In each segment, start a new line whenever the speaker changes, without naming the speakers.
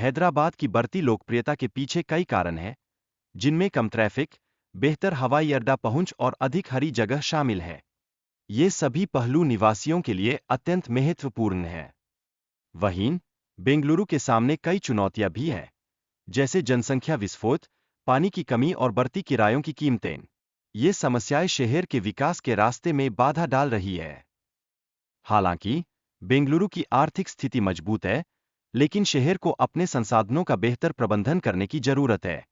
हैदराबाद की बढ़ती लोकप्रियता के पीछे कई कारण हैं, जिनमें कम ट्रैफिक, बेहतर हवाई अड्डा पहुंच और अधिक हरी जगह शामिल है। ये सभी पहलू निवासियों के लिए अत्यंत महत्वपूर्ण हैं। वहीं, बेंगलुरु के सामने कई चुनौतियां भी हैं, जैसे जनसंख्या विस्फोट, पानी की कमी और बढ़ती किरायों की कीमतें। ये समस्याएं शहर के विकास के रास्ते में बाधा डाल रही है। हालांकि, बेंगलुरु की आर्थिक स्थिति मजबूत है, लेकिन शहर को अपने संसाधनों का बेहतर प्रबंधन करने की जरूरत है।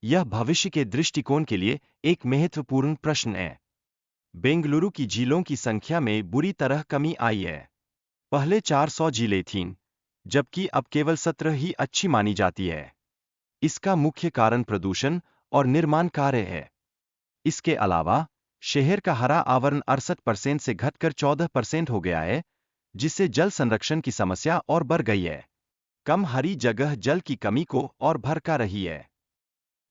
यह भविष्य के दृष्टिकोण के लिए एक महत्वपूर्ण प्रश्न है। बेंगलुरु की झीलों की संख्या में बुरी तरह कमी आई है। पहले 400 झीलें थीं, जबकि अब केवल 17 ही अच्छी मानी जाती है। इसका मुख्य कारण प्रदूषण और निर्माण कार्य है। इसके अलावा, शहर का हरा आवरण 68% से घटकर 14% हो गया है, जिससे जल संरक्षण की समस्या और बढ़ गई है। कम हरी जगह जल की कमी को और भड़का रही है।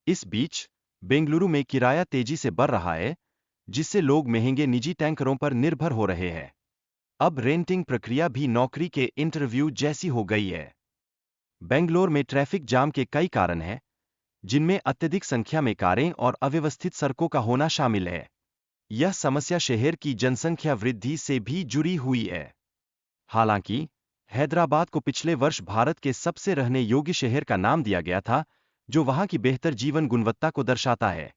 इस बीच, बेंगलुरु में किराया तेजी से बढ़ रहा है, जिससे लोग महंगे निजी टैंकरों पर निर्भर हो रहे हैं। अब रेंटिंग प्रक्रिया भी नौकरी के इंटरव्यू जैसी हो गई है। बेंगलोर में ट्रैफिक जाम के कई कारण हैं, जिनमें अत्यधिक संख्या में कारें और अव्यवस्थित सड़कों का होना शामिल है। यह समस्या शहर की जनसंख्या वृद्धि से भी जुड़ी हुई है। हालांकि, हैदराबाद को पिछले वर्ष भारत के सबसे रहने योग्य शहर का नाम दिया गया था, जो वहां की बेहतर जीवन गुणवत्ता को दर्शाता है।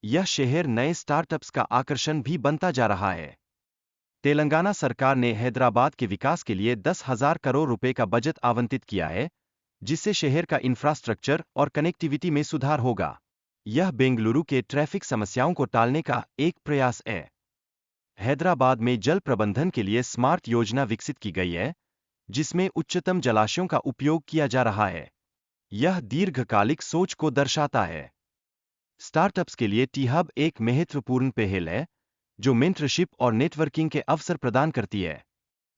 यह शहर नए स्टार्टअप्स का आकर्षण भी बनता जा रहा है। तेलंगाना सरकार ने हैदराबाद के विकास के लिए 10,000 करोड़ रुपए का बजट आवंटित किया है, जिससे शहर का इंफ्रास्ट्रक्चर और कनेक्टिविटी में सुधार होगा। यह बेंगलुरु के ट्रैफिक समस्याओं को टालने का एक प्रयास है। हैदराबाद में जल प्रबंधन के लिए स्मार्ट योजना विकसित की गई है, जिसमें उच्चतम जलाशयों का उपयोग किया जा रहा है। यह दीर्घकालिक सोच को दर्शाता है। स्टार्टअप्स के लिए टी हब एक महत्वपूर्ण पहल है, जो मेंटरशिप और नेटवर्किंग के अवसर प्रदान करती है।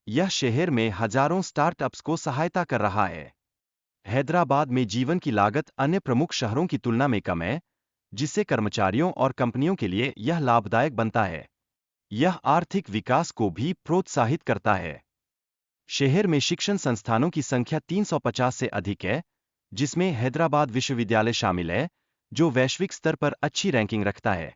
यह शहर में हजारों स्टार्टअप्स को सहायता कर रहा है। हैदराबाद में जीवन की लागत अन्य प्रमुख शहरों की तुलना में कम है, जिससे कर्मचारियों और कंपनियों के लिए यह लाभदायक बनता है। यह आर्थिक विकास को भी प्रोत्साहित करता है। शहर में शिक्षण संस्थानों की संख्या 350 से अधिक है, जिसमें हैदराबाद विश्वविद्यालय शामिल है, जो वैश्विक स्तर पर अच्छी रैंकिंग रखता है।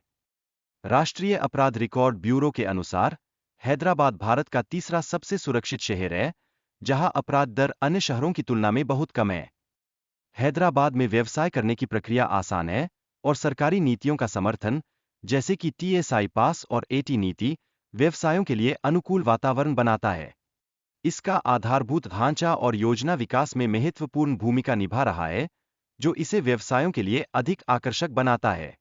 राष्ट्रीय अपराध रिकॉर्ड ब्यूरो के अनुसार, हैदराबाद भारत का तीसरा सबसे सुरक्षित शहर है, जहां अपराध दर अन्य शहरों की तुलना में बहुत कम है। हैदराबाद में व्यवसाय करने की प्रक्रिया आसान है और सरकारी नीतियों का समर्थन, जैसे कि TSI पास और AT नीति, व्यवसायों के लिए अनुकूल वातावरण बनाता है। इसका आधारभूत ढांचा और योजना विकास में महत्वपूर्ण भूमिका निभा रहा है, जो इसे व्यवसायों के लिए अधिक आकर्षक बनाता है।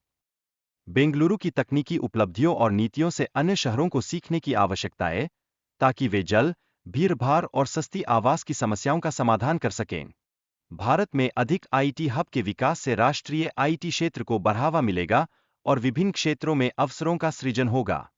बेंगलुरु की तकनीकी उपलब्धियों और नीतियों से अन्य शहरों को सीखने की आवश्यकता है, ताकि वे जल, भीड़भाड़ और सस्ती आवास की समस्याओं का समाधान कर सकें। भारत में अधिक IT हब के विकास से राष्ट्रीय IT क्षेत्र को बढ़ावा मिलेगा और विभिन्न क्षेत्रों में अवसरों का सृजन होगा।